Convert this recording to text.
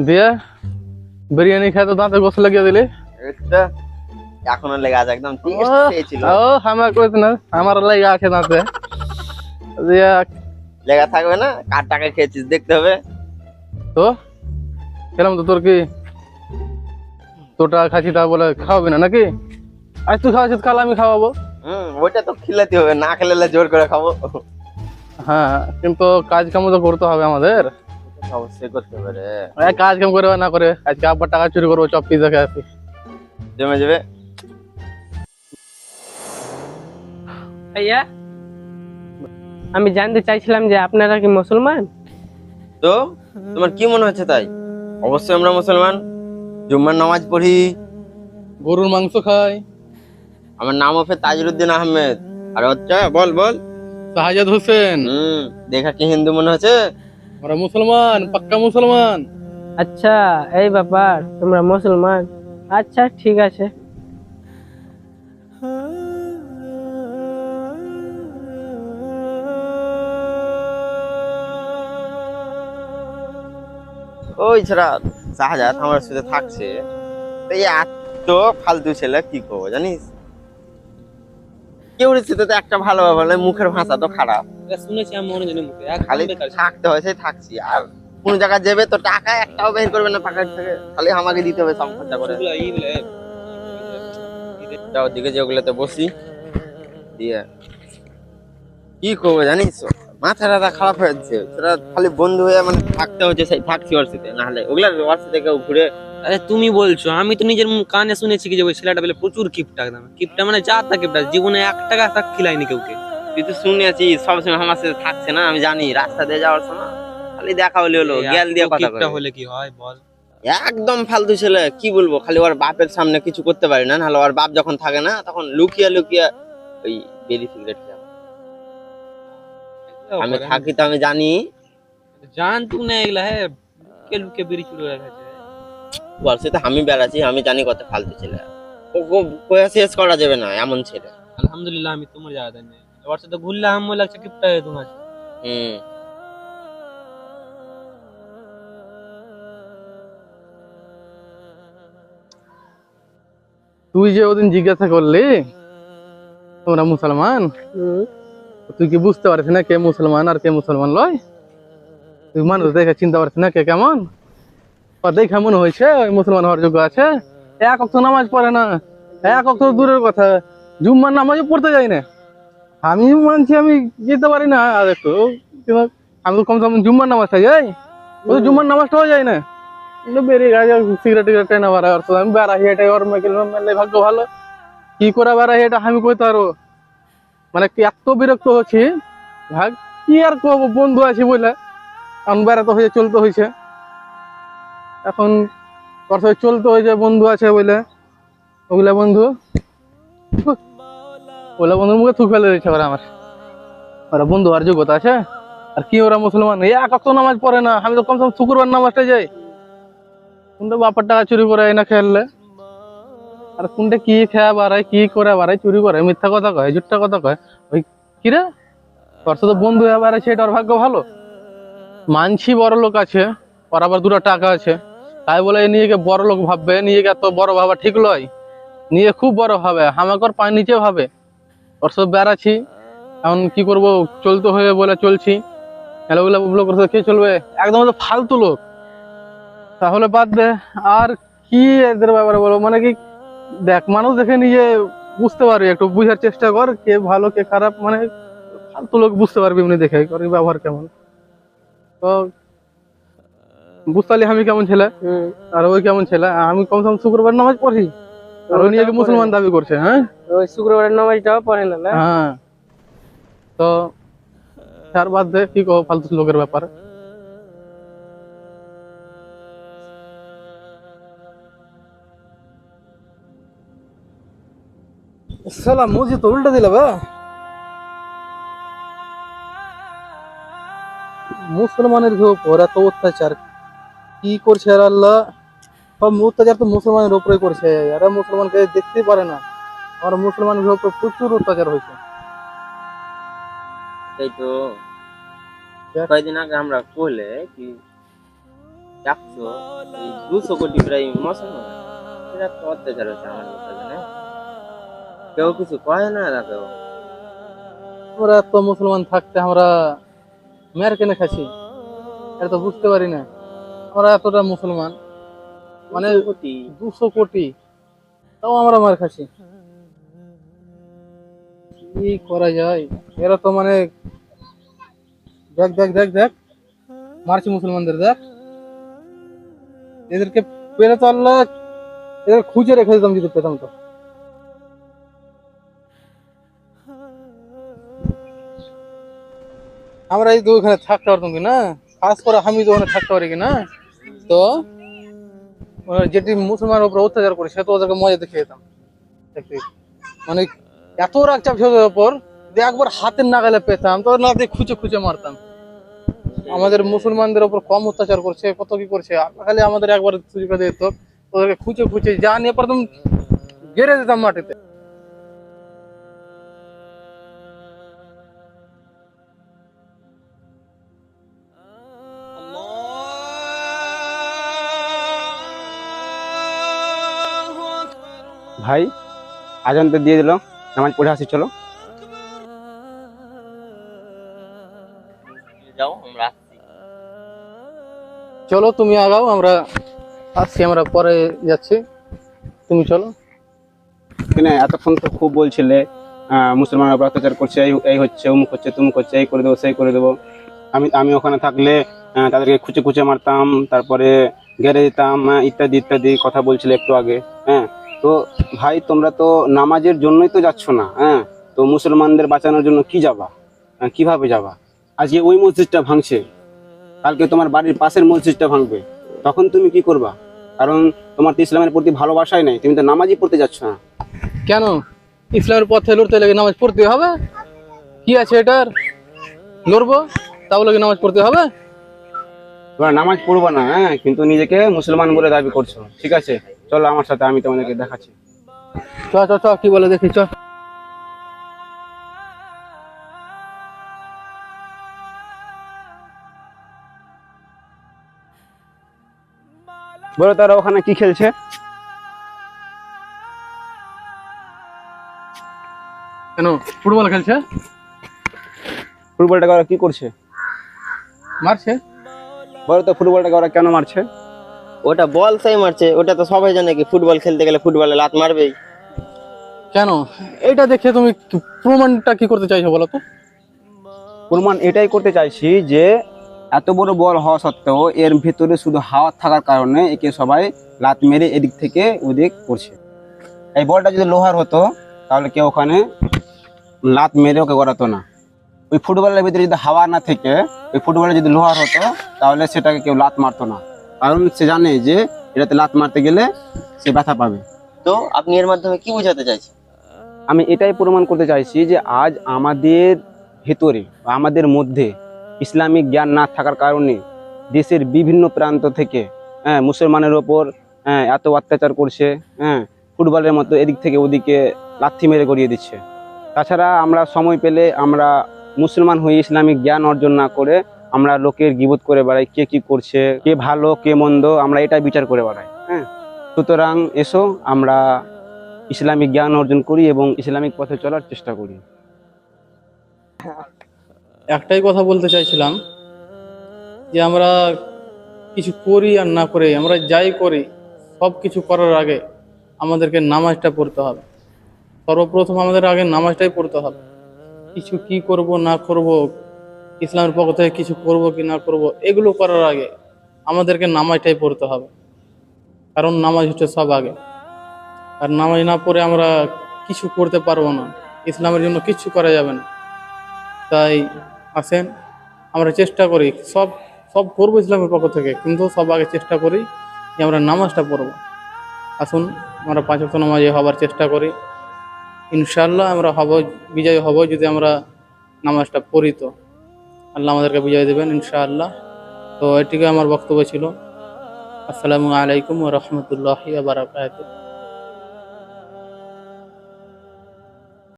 দিয়ে বিরিয়ানি খেয়ে তো দাঁতে গোস লাগিয়ে দিলি। একটা এখনো লেগে আছে, একদম টেস্ট পেয়েছিল। ও আমার কইছ না, আমার লাগে আছে দাঁতে। দিয়ে লেগা থাকবে না, কার টাকা খেয়েছিস দেখতে হবে। তো খেলাম তো, তোর কি তোর টাকা খাচ্ছি তা বলে খাওয়াবি না নাকি? আজ তুই খাওয়াছিস, কাল আমি খাওয়াবো। ওইটা তো খিলাতে হবে, না খেলে জোর করে খাবো। হ্যাঁ, কিন্তু কাজ কাম তো করতে হবে আমাদের। অবশ্যই করতে হবে রে। কাজ কাম করে না করে আজকে আব্বার টাকা চুরি করবো, চপ পিস দেখে আসি। জমে যাবে। ভাইয়া, আমি জানতে চাইছিলাম যে আপনারা কি মুসলমান? তো তোমার কি মনে হচ্ছে তাই? অবশ্যই আমরা মুসলমান, জুম্মার নামাজ পড়ি। গরুর মাংস খাই। আমার নাম হচ্ছে তাজরুদ্দিন আহমেদ। আর হচ্ছে বল বল। শাহজাদ হোসেন। দেখা কি হিন্দু মনে হচ্ছে? আমরা মুসলমান, পাক্কা মুসলমান। আচ্ছা, এই ব্যাপার, তোমরা মুসলমান। আচ্ছা, ঠিক আছে। ওই ছাড়া শাহজাদ আমার সাথে থাকছে, তো এই এত ফালতু ছেলে কি করবো জানিস? কেউ সাথে তো একটা ভালো ব্যাপার নয়, মুখের ভাষা তো খারাপ। শুনেছি আমি মনে জানি মুখে খালি থাকতে হয়, সেই থাকছি। আর কোন জায়গায় যাবে তো টাকা একটাও বের করবে না পকেট থেকে, খালি আমাকে দিতে হবে সব খরচা করে। ওদিকে যেগুলোতে বসি দিয়ে কি করবো জানিস, মাথা টাথা খারাপ হয়ে যাচ্ছে। সেটা খালি বন্ধু হয়ে মানে থাকতে হচ্ছে, সেই থাকছি ওর সাথে, না হলে ওগুলা ওর সাথে কেউ ঘুরে। আরে তুমি বলছো, আমি তো নিজের কানে শুনেছি কি যে ওই ছেলেটা বলে প্রচুর কিপটা। একদম কিপটা মানে যা তা কিপটা, জীবনে 1 টাকা তাক খিলাইনি কেউকে। তুই তো শুনেছি সবসময় আমার সাথে থাকছে না, আমি জানি। রাস্তা দিয়ে যাওয়ার সময় খালি দেখা হলে হলো, জ্ঞান দিয়ে কথা কিপটা বলে। হলে কি হয় বল? একদম ফালতু ছেলে, কি বলবো। খালি ওর বাপের সামনে কিছু করতে পারি না, নাহলে ওর বাপ যখন থাকে না তখন লুকিয়ে লুকিয়ে ওই বিড়ি সিগারেট খায়। আমি থাকি তো আমি জানি। জান তু না এগুলা হ্যাঁ, লুকে লুকে বিড়ি চুরি করে খাচ্ছে। ওর সাথে আমি বেড়াচ্ছি, আমি জানি কত ফালতু ছেলে। ওকে শেষ করা যাবে না, এমন ছেলে। আলহামদুলিল্লাহ আমি তোমার জায়গা নেই, ওর সাথে ঘুরলে আমার লাগছে কিপটা হয়ে তোমার। হম তুই যে ওদিন জিজ্ঞাসা করলি তোমরা মুসলমান, তুই কি বুঝতে পারছিস না কে মুসলমান আর কে মুসলমান লয়? তুই মানুষ দেখে চিনতে পারছিস না কে কেমন? দেখে মনে হয়েছে ওই মুসলমান হওয়ার যোগ্য আছে? এক অক্ত নামাজ পড়ে না, এক অক্ত দূরের কথা, জুম্মার নামাজও পড়তে যাই না। আমি মানছি আমি যেতে পারি না, আর একটু কিন্তু আমি তো কমসে কম জুম্মার নামাজটা যাই, ও তো জুম্মার নামাজটাও যাই না। বেরিয়ে গেছে সিগারেট টিগারেট টেনে বেড়া, আমি বেড়াই এটাই ওর মেলে ভাগ্য ভালো। কি করে বেড়াই এটা আমি কইতে পারবো? মানে কি এত বিরক্ত হচ্ছি, ভাগ কি আর করবো, বন্ধু আছি বলে এখন বেড়াতে হয়েছে, চলতে হয়েছে। এখন তোর সাথে চলতে হয়েছে, বন্ধু আছে বলে। ওগুলা বন্ধু মুখে থুক ফেলে দিচ্ছে ওরা আমার। ওরা বন্ধু আর যোগ্যতা আছে? আর কি ওরা মুসলমান এক অক্ত নামাজ পড়ে না, আমি তো কমসে কম শুক্রবার নামাজটা যাই। কোনটা বাপার টাকা চুরি করে না খেললে, আর কোনটা কি খেয়া বাড়ায়, কি করে বাড়ায়, চুরি করে, মিথ্যা কথা কয়, জুট্টা কথা কয়। ওই কিরে তোর সাথে বন্ধু হয়ে বেড়াচ্ছে, এটা ওর ভাগ্য ভালো। মানছি বড় লোক আছে, ওর আবার 2টা টাকা আছে, তাই বলে নিজেকে বড় লোক ভাববে, নিজেকে এত বড় ভাবা ঠিক লয়। নিজে খুব বড় ভাবে, আমাকে ওর পায়ের নিচে ভাবে। ওর সাথে বেড়াচ্ছি, এখন কি করব, চলতে হয়ে বলে চলছি। ওগুলো ওর সাথে কে চলবে? একদম তো ফালতু লোক। তাহলে বাদ দে, আর কি এদের ব্যাপারে বলবো? মানে কি দেখ, মানুষ দেখে নিজে বুঝতে পারবি, একটু বুঝার চেষ্টা কর কে ভালো কে খারাপ। মানে ফালতু লোক বুঝতে পারবি এমনি দেখে ব্যবহার কেমন। তো বুঝতে পারলি আমি কেমন ছেলে আর ওই কেমন ছেলে। আমি কমসে কম শুক্রবার নামাজ পড়ি, আর ওই নিজেকে মুসলমান দাবি করছে। হ্যাঁ, ওই শুক্রবারের নামাজটাও পড়ে না না? হ্যাঁ। তো তার বাদ দে, কি কো ফালতু লোকের ব্যাপারে। সালা মুজি তো উল্টা দিল বা। মুসলমানের উপর এত অত্যাচার কি করছে আর আল্লাহ? সব অত্যাচার তো মুসলমানের উপরে করছে, এরা মুসলমানকে দেখতেই পারে না। আর মুসলমানের উপর প্রচুর অত্যাচার হয়েছে। এই তো কয়েকদিন আগে আমরা করলে কি দেখছো এই 200 কোটি প্রায় মুসলমান, এরা তো অত্যাচার হচ্ছে আমার কথা জানে, কেউ কিছু কয় না এরা কেউ। আমরা এত মুসলমান থাকতে আমরা মেয়ের কেনে খাচ্ছি, এটা তো বুঝতে পারি না। আমরা এতটা মুসলমান, মানে 200 কোটি 200 কোটি, তাও আমরা মার খাচ্ছি। কি করা যায়? এরা তো মানে দেখ দেখ দেখ দেখ, মারছি মুসলমানদের, দেখ এদেরকে পেলে তো আল্লাহ এদের খুঁজে রেখে দিতাম যদি পেতাম তো। আমরা এই তো ওখানে থাকতে পারতাম কি না, খাস করে আমি তো ওখানে থাকতে পারি কি না, তো যেটি মুসলমানের উপর অত্যাচার করে সে তো ওদেরকে মজা দেখিয়ে যেতাম দেখতে। মানে এত রাগ চাপ ছিল ওদের ওপর যে একবার হাতের নাগালে পেতাম তো না দিয়ে খুঁজে খুঁজে মারতাম। আমাদের মুসলমানদের উপর কম অত্যাচার করছে, কত কি করছে, আল্লাহ খালি আমাদের একবার সুযোগ দিত, ওদেরকে খুঁজে খুঁজে যা নিয়ে পারতাম গেড়ে দিতাম মাটিতে। ভাই, আজান তো দিয়ে দিল, নামাজ পড়ে আসি চলো। যাও আমরা আসছি। চলো তুমি আগাও, আমরা আসছি, আমরা পরে যাচ্ছি, তুমি চলো। কিনে এতক্ষণ তো খুব বলছিলে মুসলমানের উপর অত্যাচার করছে, এই এই হচ্ছে, অমুক হচ্ছে, তুমুক হচ্ছে, এই করে দেবো, সেই করে দেবো। আমি আমি ওখানে থাকলে তাদেরকে খুঁচে খুঁচে মারতাম, তারপরে ঘেরে দিতাম, ইত্যাদি ইত্যাদি কথা বলছিলে একটু আগে। হ্যাঁ, তো ভাই তোমরা তো নামাজের জন্যই তো যাচ্ছ না, হ্যাঁ, তো মুসলমানদের বাঁচানোর জন্য কি যাবা? কিভাবে যাবা? আজকে ওই মসজিদটা ভাঙছে, কালকে তোমার বাড়ির পাশের মসজিদটা ভাঙবে, তখন তুমি কি করবা? কারণ তোমার তো ইসলামের প্রতি ভালোবাসাই নাই, তুমি তো নামাজই পড়তে যাচ্ছ না। কেন ইসলামের পথে লড়তে লেগে নামাজ পড়তে হবে? কি আছে এটার? লড়বো তাহলে কি নামাজ পড়তে হবে? তোমরা নামাজ পড়বো না, হ্যাঁ, কিন্তু নিজেকে মুসলমান বলে দাবি করছো। ঠিক আছে, চলো আমার সাথে, আমি তোমাদেরকে দেখাচ্ছি। চ চ চ, কি বলে দেখি, চ। বলো তারা ওখানে কি খেলছে? কেন ফুটবল খেলছে? ফুটবলটাকে ওরা কি করছে? মারছে। বলো তো ফুটবলটাকে ওরা কেন মারছে? ওটা বল সেই মারছে, ওটা তো সবাই জানে কি ফুটবল খেলতে গেলে ফুটবলে লাত মারবেই। কেন এটা দেখে তুমি প্রমাণটা কি করতে চাইছো বলো তো? প্রমাণ এটাই করতে চাইছি যে এত বড় বল হওয়া সত্ত্বেও এর ভিতরে শুধু হাওয়া থাকার কারণে একে সবাই লাত মেরে এদিক থেকে ওদিক করছে। এই বলটা যদি লোহার হতো তাহলে কেউ ওখানে লাত মেরে ওকে গড়াতো না। ওই ফুটবলের ভিতরে যদি হাওয়া না থেকে ওই ফুটবলে যদি লোহার হতো তাহলে সেটাকে কেউ লাত মারতো না, কারণ সে জানে যে এটাতে লাত মারতে গেলে সে ব্যথা পাবে। তো আপনি এর মাধ্যমে কি বোঝাতে চাইছেন? আমি এটাই প্রমাণ করতে চাইছি যে আজ আমাদের ভেতরে বা আমাদের মধ্যে ইসলামিক জ্ঞান না থাকার কারণে দেশের বিভিন্ন প্রান্ত থেকে মুসলমানের ওপর এত অত্যাচার করছে। ফুটবলের মতো এদিক থেকে ওদিকে লাথি মেরে গড়িয়ে দিচ্ছে। তাছাড়া আমরা সময় পেলে আমরা মুসলমান হয়ে ইসলামিক জ্ঞান অর্জন না করে আমরা লোকের গীবত করে বেড়াই, কে কি করছে, কে ভালো কে মন্দ, আমরা এটা বিচার করে বেড়াই। সুতরাং এসো আমরা ইসলামিক জ্ঞান অর্জন করি এবং ইসলামিক পথে চলার চেষ্টা করি। একটাই কথা বলতে চাইছিলাম যে আমরা কিছু করি আর না করে, আমরা যাই করি সব কিছু করার আগে আমাদেরকে নামাজটা পড়তে হবে। সর্বপ্রথম আমাদের আগে নামাজটাই পড়তে হবে। কিছু কি করব না করব, ইসলামের পক্ষ থেকে কিছু করব কি না করব, এগুলো করার আগে আমাদেরকে নামাজটাই পড়তে হবে, কারণ নামাজ হচ্ছে সব আগে। আর নামাজ না পড়ে আমরা কিছু করতে পারবো না, ইসলামের জন্য কিচ্ছু করা যাবে না। তাই আসেন আমরা চেষ্টা করি, সব সব করবো ইসলামের পক্ষ থেকে, কিন্তু সব আগে চেষ্টা করি যে আমরা নামাজটা পড়বো। আসুন আমরা 5 ওয়াক্ত নামাজে হবার চেষ্টা করি, ইনশাআল্লাহ আমরা হব, বিজয় হব যদি আমরা নামাজটা পড়ি। তো আল্লাহ আমাদেরকে বিজয় দেবেন ইনশাআল্লাহ। তো এটিকে আমার বক্তব্য ছিল। আসসালামু আলাইকুম ওয়া রাহমাতুল্লাহি ওয়া বারাকাতুহু।